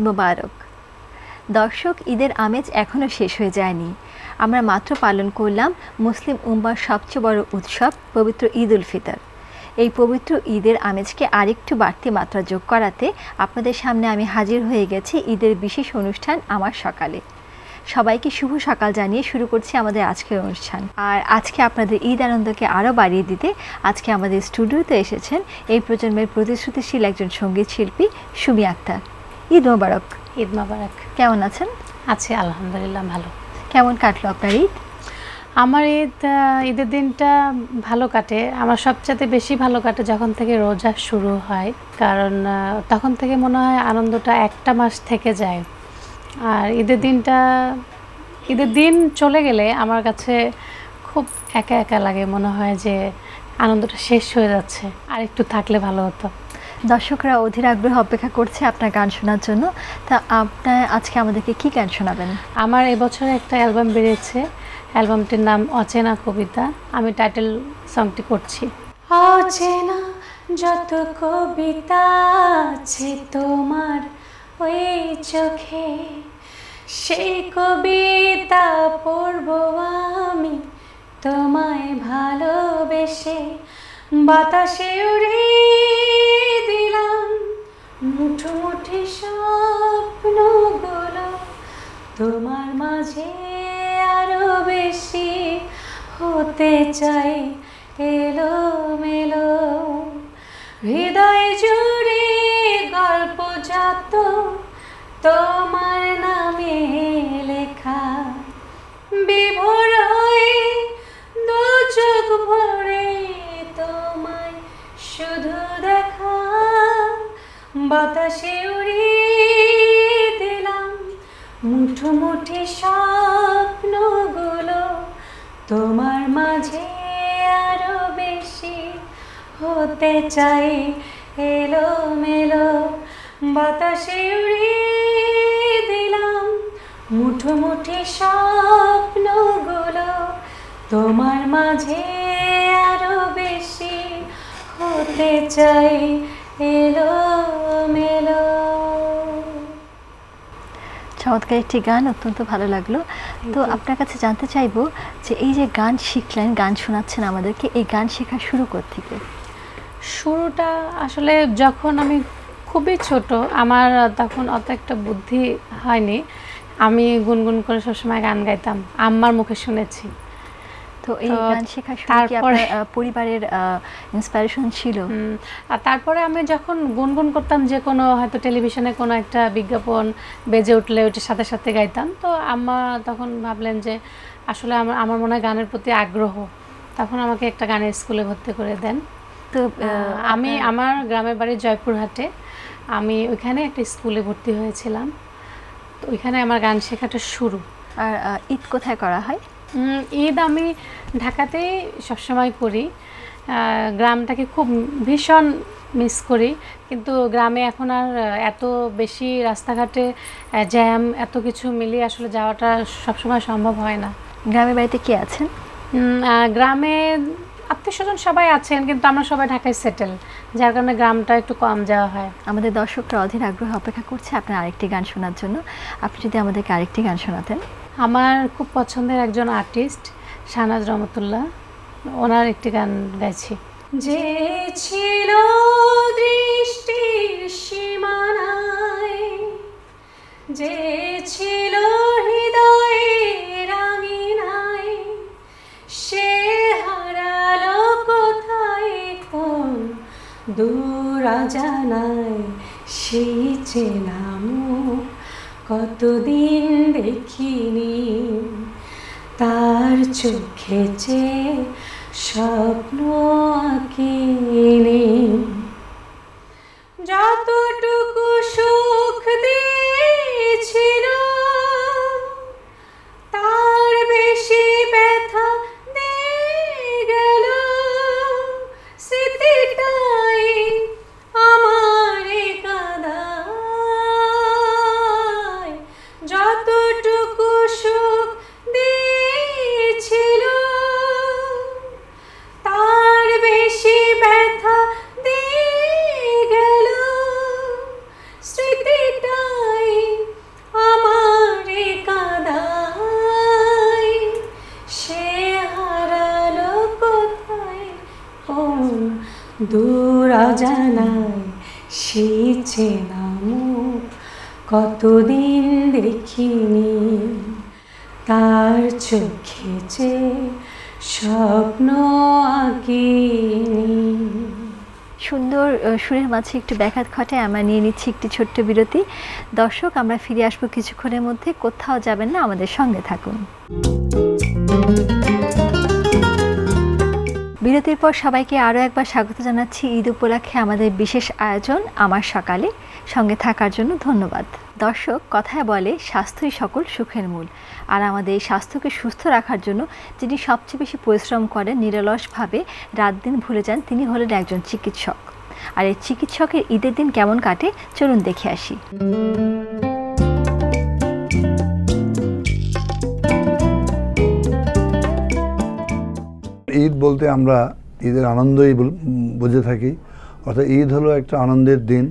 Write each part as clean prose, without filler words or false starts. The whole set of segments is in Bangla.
মোবারক। দর্শক, ঈদের আমেজ এখনও শেষ হয়ে যায়নি। আমরা মাত্র পালন করলাম মুসলিম উম্মার সবচেয়ে বড় উৎসব পবিত্র ঈদ উল ফিতর। এই পবিত্র ঈদের আমেজকে আরেকটু বাড়তি মাত্রা যোগ করাতে আপনাদের সামনে আমি হাজির হয়ে গেছি ঈদের বিশেষ অনুষ্ঠান আমার সকালে। সবাইকে শুভ সকাল জানিয়ে শুরু করছি আমাদের আজকের অনুষ্ঠান। আর আজকে আপনাদের ঈদ আনন্দকে আরও বাড়িয়ে দিতে আজকে আমাদের স্টুডিওতে এসেছেন এই প্রজন্মের প্রতিশ্রুতিশীল একজন সঙ্গীত শিল্পী সুমি আক্তার। ঈদ মোবারক। ঈদ মোবারক। কেমন আছেন? আছি আলহামদুলিল্লাহ, ভালো। কেমন কাটলো আপনার ঈদ? আমার ঈদের দিনটা ভালো কাটে। আমার সবচেয়ে বেশি ভালো কাটে যখন থেকে রোজা শুরু হয়, কারণ তখন থেকে মনে হয় আনন্দটা একটা মাস থেকে যায়। আর ঈদের দিন চলে গেলে আমার কাছে খুব একা একা লাগে, মনে হয় যে আনন্দটা শেষ হয়ে যাচ্ছে, আর একটু থাকলে ভালো হতো। দর্শকরা অধীর আগ্রহে অপেক্ষা করছে আপনার গান শোনার জন্য। তা আপনার আজকে আমাদেরকে কি গান শোনাবেন? আমার এবছর একটা অ্যালবাম বেরিয়েছে, অ্যালবামটির নাম অচেনা কবিতা। আমি টাইটেল সংটি করছি। অচেনা যত কবিতা আছে তোমার ওই চোখে, সেই কবিতা পড়ব আমি তোমায় ভালোবেসে। বাতাসে উড়িয়ে দিলাম মুঠো মুঠি স্বপ্নগুলো, তোমার মাঝে আরো বেশি হতে চাই এলোমেলো। হৃদয় জুড়ে গল্প যত তোমার নামে লেখা, বিভোর হয়ে দু চোখ ভরে তোমায় শুধু দেখা। বাতাসে উড়িয়ে দিলাম মুঠো মুঠি স্বপ্নগুলো, তোমার মাঝে আরো বেশি হতে চাই এলোমেলো। বাতাসে উড়িয়ে দিলাম মুঠো মুঠি স্বপ্নগুলো, তোমার মাঝে আরো বেশি হতে চাই এলোমেলো। চমৎকার একটি গান, অত্যন্ত ভালো লাগলো। তো আপনার কাছে জানতে চাইবো যে এই যে গান শিখলেন, গান শোনাচ্ছেন আমাদেরকে, এই গান শেখা শুরু থেকে? শুরুটা আসলে যখন আমি খুবই ছোট, আমার তখন অত একটা বুদ্ধি হয়নি। আমি গুনগুন করে সবসময় গান গাইতাম, আম্মার মুখে শুনেছি। তো এই গান শেখা শুরু কি আপনার পরিবারের ইন্সপিরেশন ছিল? আর তারপরে আমি যখন গুনগুন করতাম, যে কোনো হয়তো টেলিভিশনে কোনো একটা বিজ্ঞাপন বেজে উঠলে ওইটার সাথে সাথে গাইতাম। তো আম্মা তখন ভাবলেন যে আসলে আমার মনে হয় গানের প্রতি আগ্রহ, তখন আমাকে একটা গানের স্কুলে ভর্তি করে দেন। তো আমার গ্রামের বাড়ি জয়পুরহাটে, আমি ওইখানে একটা স্কুলে ভর্তি হয়েছিলাম। তো ওইখানে আমার গান শেখাটা শুরু। আর ঈদ কোথায় করা হয়? ঈদ আমি ঢাকাতেই সবসময় করি। গ্রামটাকে খুব ভীষণ মিস করি, কিন্তু গ্রামে এখন আর এত বেশি রাস্তাঘাটে জ্যাম, এত কিছু মিলিয়ে আসলে যাওয়াটা সবসময় সম্ভব হয় না। গ্রামের বাড়িতে কে আছেন? গ্রামে আত্মীয়স্বজন সবাই আছেন, কিন্তু আমরা সবাই ঢাকায় সেটেল, যার কারণে গ্রামটা একটু কম যাওয়া হয়। আমাদের দর্শকরা অধীর আগ্রহে অপেক্ষা করছে আপনার আরেকটি গান শোনার জন্য। আপনি যদি আমাদেরকে আরেকটি গান শোনাতেন। আমার খুব পছন্দের একজন আর্টিস্ট শাহনাজ রহমতুল্লাহ, ওনার একটি গান গাইছি। যে ছিল দৃষ্টির সীমানায়, যে ছিল হৃদয়ের আঙিনায়, সে হারালো কোথায় কোন দূর অজানায়। সেই চেনা মুখ কতদিন দেখিনি, তার চোখে চেয়ে স্বপ্ন আঁকিনি। যতটুকু সুখ দিয়েছিল তার বেশি ব্যথা দিয়ে গেল। স্মৃতিটাই আমার কাঁদায়, যতটুকু সুখ দিয়েছিল তার বেশি ব্যথা দিয়ে গেল। স্মৃতি দূর অজানায় সেই চেনা মুখ কতদিন দেখিনি, তার চোখে যে স্বপ্ন আঁকিনি। সুন্দর সুরের মাঝে একটু ব্যাঘাত ঘটায় আমরা নিয়ে নিচ্ছি একটি ছোট্ট বিরতি। দর্শক, আমরা ফিরে আসবো কিছুক্ষণের মধ্যে, কোথাও যাবেন না, আমাদের সঙ্গে থাকুন। বিরতির পর সবাইকে আরও একবার স্বাগত জানাচ্ছি ঈদ উপলক্ষে আমাদের বিশেষ আয়োজন আমার সকালে। সঙ্গে থাকার জন্য ধন্যবাদ। দর্শক, কথায় বলে স্বাস্থ্যই সকল সুখের মূল। আর আমাদের এই স্বাস্থ্যকে সুস্থ রাখার জন্য যিনি সবচেয়ে বেশি পরিশ্রম করেন, নিরলসভাবে রাত দিন ভুলে যান, তিনি হলেন একজন চিকিৎসক। আর এই চিকিৎসকের ঈদের দিন কেমন কাটে চলুন দেখে আসি। ঈদ বলতে আমরা ঈদের আনন্দই বুঝে থাকি, অর্থাৎ ঈদ হলো একটা আনন্দের দিন,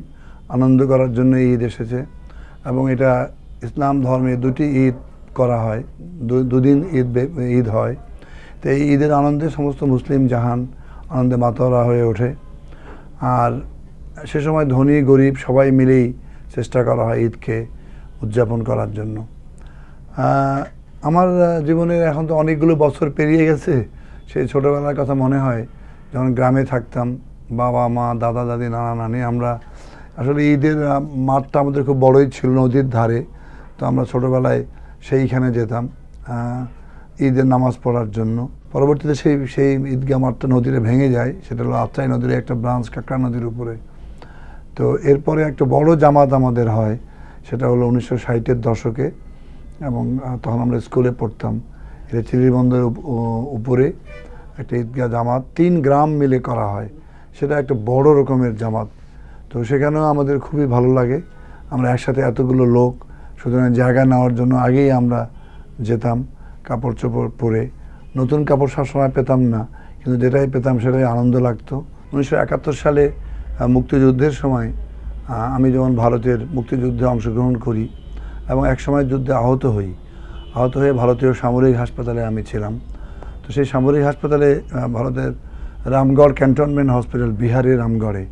আনন্দ করার জন্য ঈদ এসেছে। এবং এটা ইসলাম ধর্মে দুটি ঈদ করা হয়, দুদিন ঈদ হয়। তো এই ঈদের আনন্দে সমস্ত মুসলিম জাহান আনন্দে মাতোয়ারা হয়ে ওঠে। আর সে সময় ধনী গরিব সবাই মিলেই চেষ্টা করা হয় ঈদকে উদযাপন করার জন্য। আমার জীবনের এখন তো অনেকগুলো বছর পেরিয়ে গেছে, সেই ছোটোবেলার কথা মনে হয় যখন গ্রামে থাকতাম, বাবা মা দাদা দাদি নানা নানি, আমরা আসলে ঈদের মাঠটা আমাদের খুব বড়ই ছিল, নদীর ধারে। তো আমরা ছোটোবেলায় সেইখানে যেতাম ঈদের নামাজ পড়ার জন্য। পরবর্তীতে সেই ঈদগাহ মাঠটা নদীতে ভেঙে যায়, সেটা হলো আত্রাই নদীর একটা ব্রাঞ্চ কাঁকড়া নদীর উপরে। তো এরপরে একটা বড় জামাত আমাদের হয়, সেটা হলো 1960-এর দশকে, এবং তখন আমরা স্কুলে পড়তাম। এটা চিরিবন্দরের উপরে একটা ঈদগাহ জামাত 3 গ্রাম মিলে করা হয়, সেটা একটা বড় রকমের জামাত। তো সেখানেও আমাদের খুবই ভালো লাগে, আমরা একসাথে এতগুলো লোক, সুতরাং জায়গা নেওয়ার জন্য আগেই আমরা যেতাম কাপড় চোপড় পরে। নতুন কাপড় সবসময় পেতাম না, কিন্তু যেটাই পেতাম সেটাই আনন্দ লাগতো। 1971 সালে মুক্তিযুদ্ধের সময় আমি যেমন ভারতের মুক্তিযুদ্ধে অংশগ্রহণ করি এবং একসময় যুদ্ধে আহত হয়ে ভারতীয় সামরিক হাসপাতালে আমি ছিলাম। তো সেই সামরিক হাসপাতালে ভারতের রামগড় ক্যান্টনমেন্ট হসপিটাল, বিহারের রামগড়ে,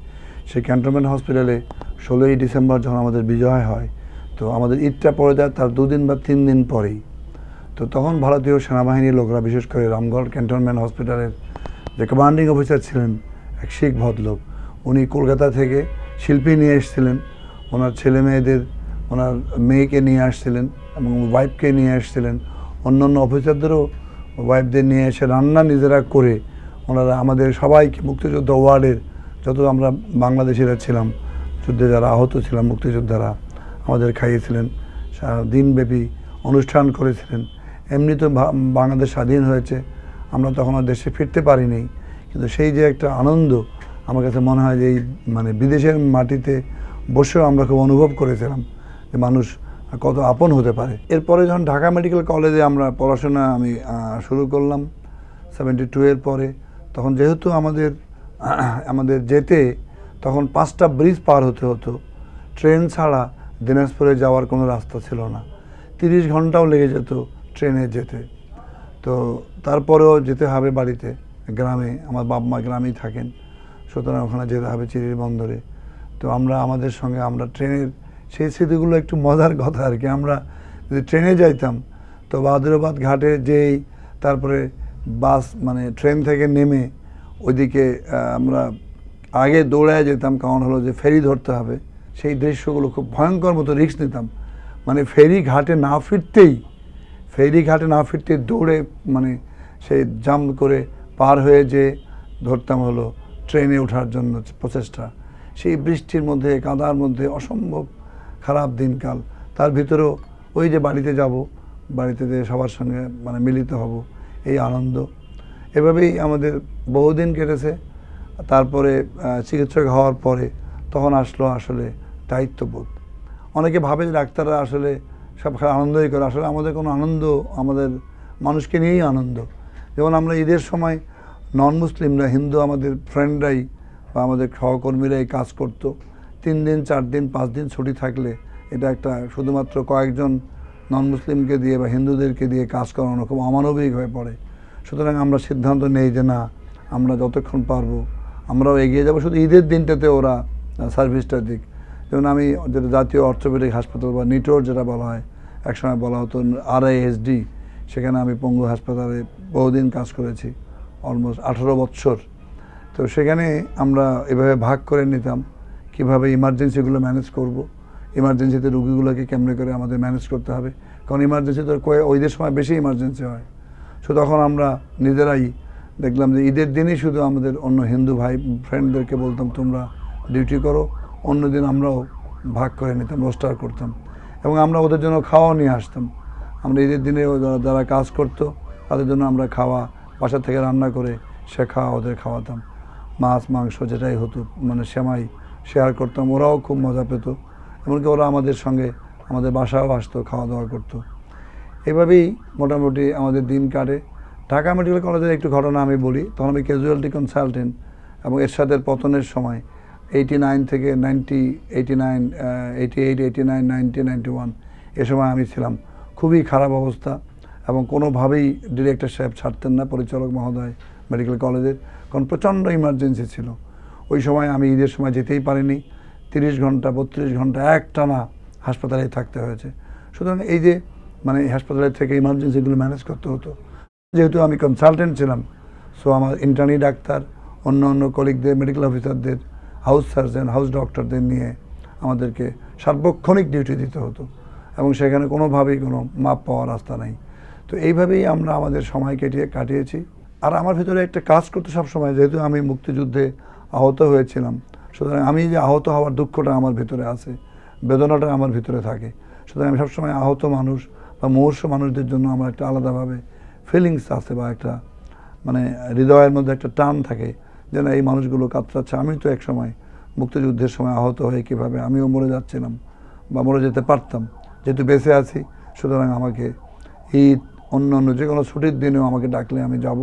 সেই ক্যান্টনমেন্ট হসপিটালে 16ই ডিসেম্বর যখন আমাদের বিজয় হয়, তো আমাদের ঈদটা পড়ে যায় তার 2 দিন বা 3 দিন পরেই। তো তখন ভারতীয় সেনাবাহিনীর লোকরা, বিশেষ করে রামগড় ক্যান্টনমেন্ট হসপিটালের যে কমান্ডিং অফিসার ছিলেন এক শিখ ভদ্রলোক, উনি কলকাতা থেকে শিল্পী নিয়ে এসেছিলেন, ওনার ছেলে মেয়েদের, ওনার মেয়েকে নিয়ে আসছিলেন এবং ওয়াইফকে নিয়ে আসছিলেন, অন্য অফিসারদেরও ওয়াইফদের নিয়ে এসে রান্না নিজেরা করে ওনারা আমাদের সবাইকে, মুক্তিযুদ্ধ ওয়ার্ডের যত আমরা বাংলাদেশিরা ছিলাম, যুদ্ধে যারা আহত ছিলাম মুক্তিযোদ্ধারা, আমাদের খাইয়েছিলেন, সারা দিনব্যাপী অনুষ্ঠান করেছিলেন। এমনি তো বাংলাদেশ স্বাধীন হয়েছে, আমরা তখন আর দেশে ফিরতে পারিনি, কিন্তু সেই যে একটা আনন্দ আমার কাছে মনে হয় যে এই বিদেশের মাটিতে বসেও আমরা খুব অনুভব করেছিলাম যে মানুষ কত আপন হতে পারে। এরপরে যখন ঢাকা মেডিকেল কলেজে আমরা পড়াশোনা আমি শুরু করলাম 72-এর পরে, তখন যেহেতু আমাদের যেতে তখন 5টা ব্রিজ পার হতে হতো, ট্রেন ছাড়া দিনাজপুরে যাওয়ার কোনো রাস্তা ছিল না, 30 ঘন্টাও লেগে যেত ট্রেনে যেতে। তো তারপরেও যেতে হবে বাড়িতে, গ্রামে, আমার বাবা মা গ্রামেই থাকেন, সুতরাং ওখানে যেতে হবে চিরিবন্দরে। তো আমাদের সঙ্গে আমরা ট্রেনের সেই স্মৃতিগুলো একটু মজার কথা আর কি। আমরা যদি ট্রেনে যাইতাম তো বাহাদুরাবাদ ঘাটে যেই তারপরে বাস ট্রেন থেকে নেমে ওইদিকে আমরা আগে দৌড়ায় যেতাম, কারণ হলো যে ফেরি ধরতে হবে। সেই দৃশ্যগুলো খুব ভয়ঙ্কর মতো রিস্ক নিতাম, ফেরি ঘাটে না ফিরতেই দৌড়ে সেই জাম্প করে পার হয়ে যে ধরতাম হলো ট্রেনে ওঠার জন্য প্রচেষ্টা। সেই বৃষ্টির মধ্যে, কাদার মধ্যে অসম্ভব খারাপ দিনকাল, তার ভিতরেও ওই যে বাড়িতে যাব, বাড়িতে সবার সঙ্গে মিলিত হব, এই আনন্দ, এভাবেই আমাদের বহুদিন কেটেছে। তারপরে চিকিৎসক হওয়ার পরে তখন আসলো আসলে দায়িত্ববোধ। অনেকে ভাবে যে ডাক্তাররা আসলে সব আনন্দই করে, আসলে আমাদের কোনো আনন্দ, আমাদের মানুষকে নিয়েই আনন্দ। যেমন আমরা ঈদের সময় নন মুসলিমরা, হিন্দু আমাদের ফ্রেন্ডরাই বা আমাদের সহকর্মীরাই কাজ করতো। 3 দিন 4 দিন 5 দিন ছুটি থাকলে এটা একটা শুধুমাত্র কয়েকজন নন মুসলিমকে দিয়ে বা হিন্দুদেরকে দিয়ে কাজ করানো খুব অমানবিক হয়ে পড়ে। সুতরাং আমরা সিদ্ধান্ত নেই যে না, আমরা যতক্ষণ পারবো আমরাও এগিয়ে যাব, শুধু ঈদের দিনটাতে ওরা সার্ভিসটা দিক। যেমন আমি যেটা জাতীয় অর্থোপেডিক হাসপাতাল বা নিটোর যেটা বলা হয়, একসময় বলা হতো RISD, সেখানে আমি পঙ্গু হাসপাতালে বহুদিন কাজ করেছি, অলমোস্ট 18 বছর। তো সেখানে আমরা এভাবে ভাগ করে নিতাম কীভাবে ইমার্জেন্সিগুলো ম্যানেজ করব, ইমার্জেন্সিতে রুগীগুলোকে কেমনে করে আমাদের ম্যানেজ করতে হবে, কারণ ইমার্জেন্সি তো ওইদের সময় বেশি ইমার্জেন্সি হয়। সো তখন আমরা নিজেরাই দেখলাম যে ঈদের দিনই শুধু আমাদের অন্য হিন্দু ভাই ফ্রেন্ডদেরকে বলতাম তোমরা ডিউটি করো, অন্য দিন আমরাও ভাগ করে নিতাম, রোস্টার করতাম, এবং আমরা ওদের জন্য খাওয়াও নিয়ে আসতাম। আমরা ঈদের দিনে যারা কাজ করতো তাদের জন্য আমরা খাওয়া বাসা থেকে রান্না করে সে খাওয়া ওদের খাওয়াতাম, মাছ মাংস যেটাই হতো, মানে সেমাই শেয়ার করতাম, ওরাও খুব মজা পেত। এমনকি ওরা আমাদের সঙ্গে আমাদের বাসাও আসতো, খাওয়া দাওয়া করতো। এভাবেই মোটামুটি আমাদের দিন কাটে। ঢাকা মেডিকেল কলেজের একটু ঘটনা আমি বলি। তখন আমি ক্যাজুয়ালিটি কনসালটেন্ট, এবং এরশাদের পতনের সময় 89 থেকে 89, 88, 89, 90, 91 এ সময় আমি ছিলাম। খুবই খারাপ অবস্থা, এবং কোনোভাবেই ডিরেক্টর সাহেব ছাড়তেন না, পরিচালক মহোদয় মেডিকেল কলেজের, কারণ প্রচণ্ড ইমার্জেন্সি ছিল। ওই সময় আমি ঈদের সময় যেতেই পারিনি, 30 ঘন্টা 32 ঘন্টা একটানা হাসপাতালেই থাকতে হয়েছে। সুতরাং এই যে মানে হাসপাতালের থেকে ইমার্জেন্সিগুলো ম্যানেজ করতে হতো। যেহেতু আমি কনসালটেন্ট ছিলাম, সো আমার ইন্টার্নি ডাক্তার, অন্য অন্য কলিগদের, মেডিকেল অফিসারদের, হাউস সার্জন, হাউস ডক্টরদের নিয়ে আমাদেরকে সার্বক্ষণিক ডিউটি দিতে হতো, এবং সেখানে কোনোভাবেই কোনো মাপ পাওয়ার রাস্তা নেই। তো এইভাবেই আমরা আমাদের সময় কাটিয়েছি। আর আমার ভিতরে একটা কাজ করতে সবসময়, যেহেতু আমি মুক্তিযুদ্ধে আহত হয়েছিলাম, সুতরাং আমি যে আহত হওয়ার দুঃখটা আমার ভিতরে আছে, বেদনাটা আমার ভিতরে থাকে। সুতরাং আমি সবসময় আহত মানুষ বা মুমূর্ষ মানুষদের জন্য আমার একটা আলাদাভাবে ফিলিংস আছে, বা একটা মানে হৃদয়ের মধ্যে একটা টান থাকে, যেন এই মানুষগুলো কাতরাচ্ছে। আমি তো এক সময় মুক্তিযুদ্ধের সময় আহত হয়ে কীভাবে আমিও মরে যাচ্ছিলাম বা মরে যেতে পারতাম, যেহেতু বেঁচে আছি, সুতরাং আমাকে ঈদ অন্য অন্য যে কোনো ছুটির দিনেও আমাকে ডাকলে আমি যাব,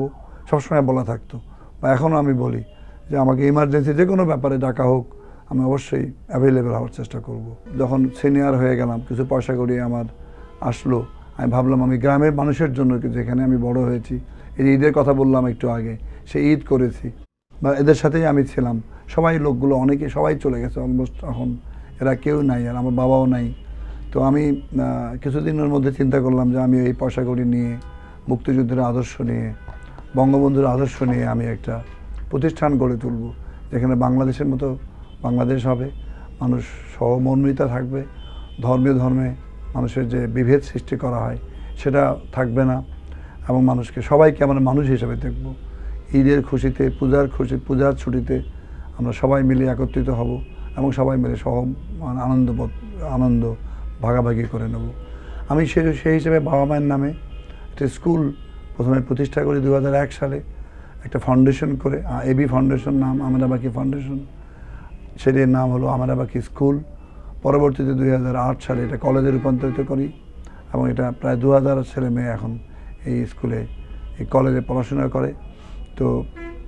সবসময় বলা থাকতো। বা এখনও আমি বলি যে আমাকে ইমার্জেন্সি যে কোনো ব্যাপারে ডাকা হোক, আমি অবশ্যই অ্যাভেলেবেল হওয়ার চেষ্টা করব। যখন সিনিয়র হয়ে গেলাম, কিছু পয়সা করি আমার আসলো, আমি ভাবলাম আমি গ্রামের মানুষের জন্য, যেখানে আমি বড় হয়েছি, এই ঈদের কথা বললাম একটু আগে, সেই ঈদ করেছি বা এদের সাথেই আমি ছিলাম। সবাই লোকগুলো অনেকে সবাই চলে গেছে অলমোস্ট, এখন এরা কেউ নাই, আর আমার বাবাও নাই। তো আমি কিছুদিনের মধ্যে চিন্তা করলাম যে আমি এই পয়সা করি নিয়ে, মুক্তিযুদ্ধের আদর্শ নিয়ে, বঙ্গবন্ধুর আদর্শ নিয়ে আমি একটা প্রতিষ্ঠান গড়ে তুলব, যেখানে বাংলাদেশের মতো বাংলাদেশ হবে, মানুষ সহমর্মিতা থাকবে, ধর্মে মানুষের যে বিভেদ সৃষ্টি করা হয় সেটা থাকবে না, এবং মানুষকে সবাইকে আমরা মানুষ হিসেবে দেখব। ঈদের খুশিতে, পূজার ছুটিতে আমরা সবাই মিলে একত্রিত হব, এবং সবাই মিলে আনন্দ ভাগাভাগি করে নেব। আমি সেই হিসেবে বাবা মায়ের নামে একটা স্কুল প্রথমে প্রতিষ্ঠা করি 2001 সালে, একটা ফাউন্ডেশন করে, এবি ফাউন্ডেশন নাম, আমেরা বাকি ফাউন্ডেশন, সেটির নাম হলো আমেরা বাকি স্কুল। পরবর্তীতে 2008 সালে এটা কলেজে রূপান্তরিত করি, এবং এটা প্রায় 2000 ছেলে মেয়ে এখন এই স্কুলে, এই কলেজে পড়াশোনা করে। তো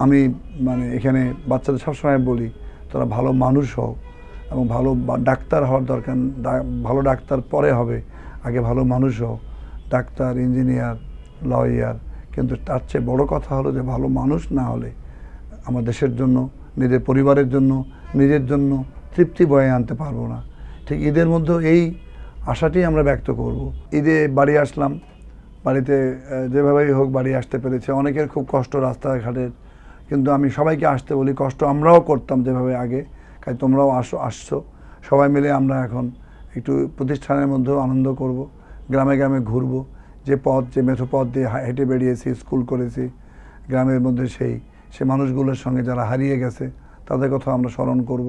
আমি মানে এখানে বাচ্চাদের সবসময় বলি, তোরা ভালো মানুষ হও, এবং ভালো ডাক্তার হওয়ার দরকার, ভালো ডাক্তার পরে হবে, আগে ভালো মানুষ হও, ডাক্তার, ইঞ্জিনিয়ার, লয়ার, কিন্তু তার চেয়ে বড় কথা হলো যে ভালো মানুষ না হলে আমার দেশের জন্য, নিজের পরিবারের জন্য, নিজের জন্য তৃপ্তি বয়ে আনতে পারবো না। ঠিক ঈদের মধ্যেও এই আশাটি আমরা ব্যক্ত করব। ঈদে বাড়ি আসলাম, বাড়িতে যেভাবেই হোক বাড়ি আসতে পেরেছে। অনেকের খুব কষ্ট রাস্তাঘাটের, কিন্তু আমি সবাইকে আসতে বলি, কষ্ট আমরাও করতাম যেভাবে আগে, কাজে তোমরাও আসছো, সবাই মিলে আমরা এখন একটু প্রতিষ্ঠানের মধ্যেও আনন্দ করব, গ্রামে গ্রামে ঘুরবো, যে মেঠো পথ দিয়ে হেঁটে বেরিয়েছি, স্কুল করেছি গ্রামের মধ্যে, সেই মানুষগুলোর সঙ্গে যারা হারিয়ে গেছে তাদের কথা আমরা স্মরণ করব,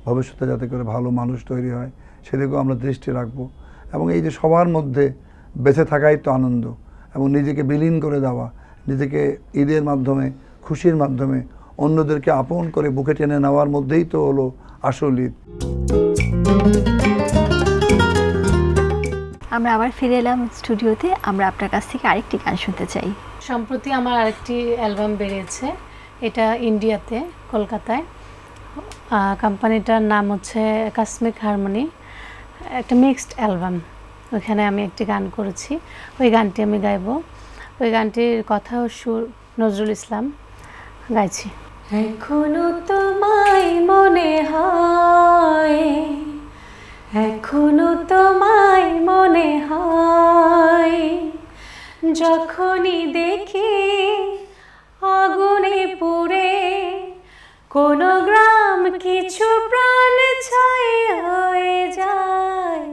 ভবিষ্যতে যাতে করে ভালো মানুষ তৈরি হয় সেদিকেও আমরা দৃষ্টি রাখবো। এবং এই যে সবার মধ্যে বেঁচে থাকাই তো আনন্দ, এবং নিজেকে বিলীন করে দেওয়া, নিজেকে ঈদের মাধ্যমে, খুশির মাধ্যমে অন্যদেরকে আপন করে বুকে টেনে নেওয়ার মধ্যেই তো হলো আসল ঈদ। আমরা আবার ফিরে এলাম স্টুডিওতে। আমরা আপনার কাছ থেকে আরেকটি গান শুনতে চাই। সম্প্রতি আমার আরেকটি অ্যালবাম বেরিয়েছে, এটা ইন্ডিয়াতে, কলকাতায়। কোম্পানিটার নাম হচ্ছে কসমিক হারমোনি, একটা মিক্সড অ্যালবাম। ওইখানে আমি একটি গান করেছি, ওই গানটি আমি গাইব। ওই গানটির কথা ও সুর নজরুল ইসলাম গাইছি। এখনো তোমায় মনে হয়, এখনো তোমায় মনে হয়, যখনই দেখি আগুনে পুড়ে কোনো গ্রাম কিছু প্রাণ ছাই হয়ে যায়,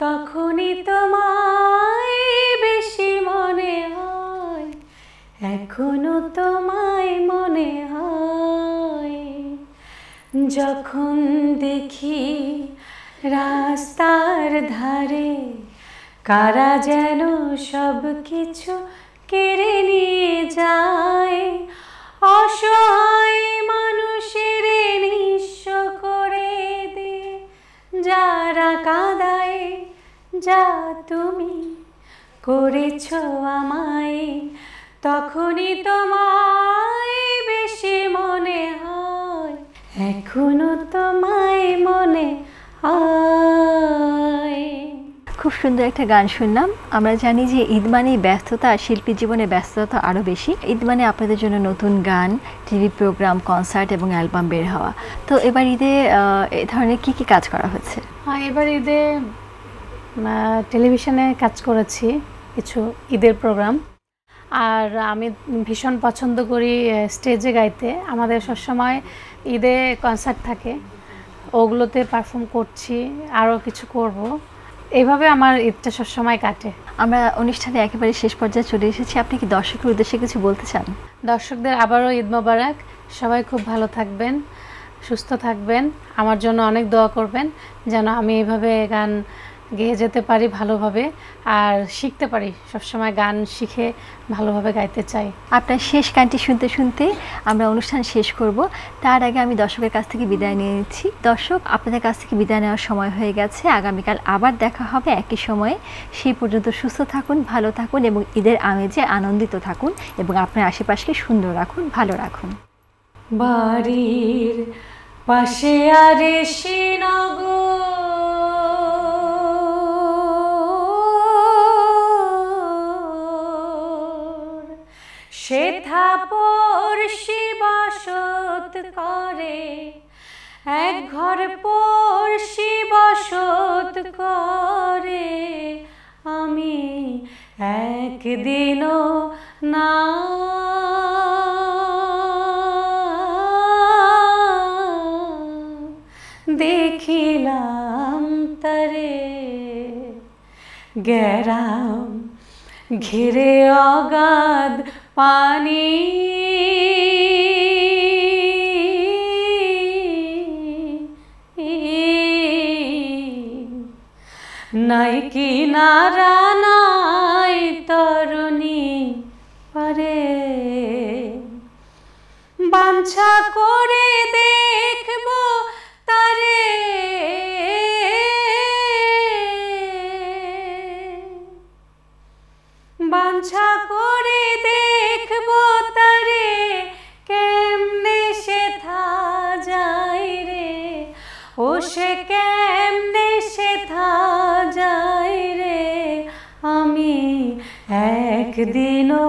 তখনই তোমায় বেশি মনে হয়, এখনো তোমায় মনে হয়। যখন দেখি রাস্তার ধারে কারা যেন সব কিছু কেড়ে নিয়ে যায়, অসহায় মানুষের নিঃস্ব করে দে যারা কাঁদায়, যা তুমি করেছো আমায়, তখনই তোমায় বেশি মনে হয়, এখনো তোমায় মনে হয়। খুব সুন্দর একটা গান শুনলাম। আমরা জানি যে ঈদ মানেই ব্যস্ততা, আর শিল্পী জীবনে ব্যস্ততা আরও বেশি। ঈদ মানে আপনাদের জন্য নতুন গান, টিভি প্রোগ্রাম, কনসার্ট এবং অ্যালবাম বের হওয়া। তো এবার ঈদে এ ধরনের কি কি কাজ করা হচ্ছে? এবার ঈদে টেলিভিশনে কাজ করেছি কিছু ঈদের প্রোগ্রাম, আর আমি ভীষণ পছন্দ করি স্টেজে গাইতে। আমাদের সবসময় ঈদে কনসার্ট থাকে, ওগুলোতে পারফর্ম করছি, আরও কিছু করব, এইভাবে আমার ঈদটা সবসময় কাটে। আমরা অনুষ্ঠানে একেবারে শেষ পর্যায়ে চলে এসেছি। আপনি কি দর্শকের উদ্দেশ্যে কিছু বলতে চান? দর্শকদের আবারও ঈদ মোবারক। সবাই খুব ভালো থাকবেন, সুস্থ থাকবেন, আমার জন্য অনেক দোয়া করবেন যেন আমি এইভাবে গান গেয়ে যেতে পারি ভালোভাবে, আর শিখতে পারি। সবসময় গান শিখে ভালোভাবে গাইতে চাই। আপনার শেষ গানটি শুনতে শুনতে আমরা অনুষ্ঠান শেষ করব। তার আগে আমি দর্শকের কাছ থেকে বিদায় নিয়ে নিচ্ছি। দর্শক, আপনাদের কাছ থেকে বিদায় নেওয়ার সময় হয়ে গেছে। আগামীকাল আবার দেখা হবে একই সময়ে। সেই পর্যন্ত সুস্থ থাকুন, ভালো থাকুন এবং ঈদের আমেজে আনন্দিত থাকুন এবং আপনার আশেপাশকে সুন্দর রাখুন, ভালো রাখুন। বাড়ির পাশে আরে শ্রীনগর, সেথা পড়শি বসত করে, এক ঘর পড়শি বসত করে, আমি একদিনও না দেখিলাম তারে, গেরাম ঘিরে অগাধ পানি, নাই কিনারা নাই তরুণী পারে, বাঞ্ছা করে দেখবো তারে, বাঞ্ছা করে দেখবো তারে, কেমনে সেথা যায় রে, ও সে কেমনে সেথা যায় রে, আমি একদিনও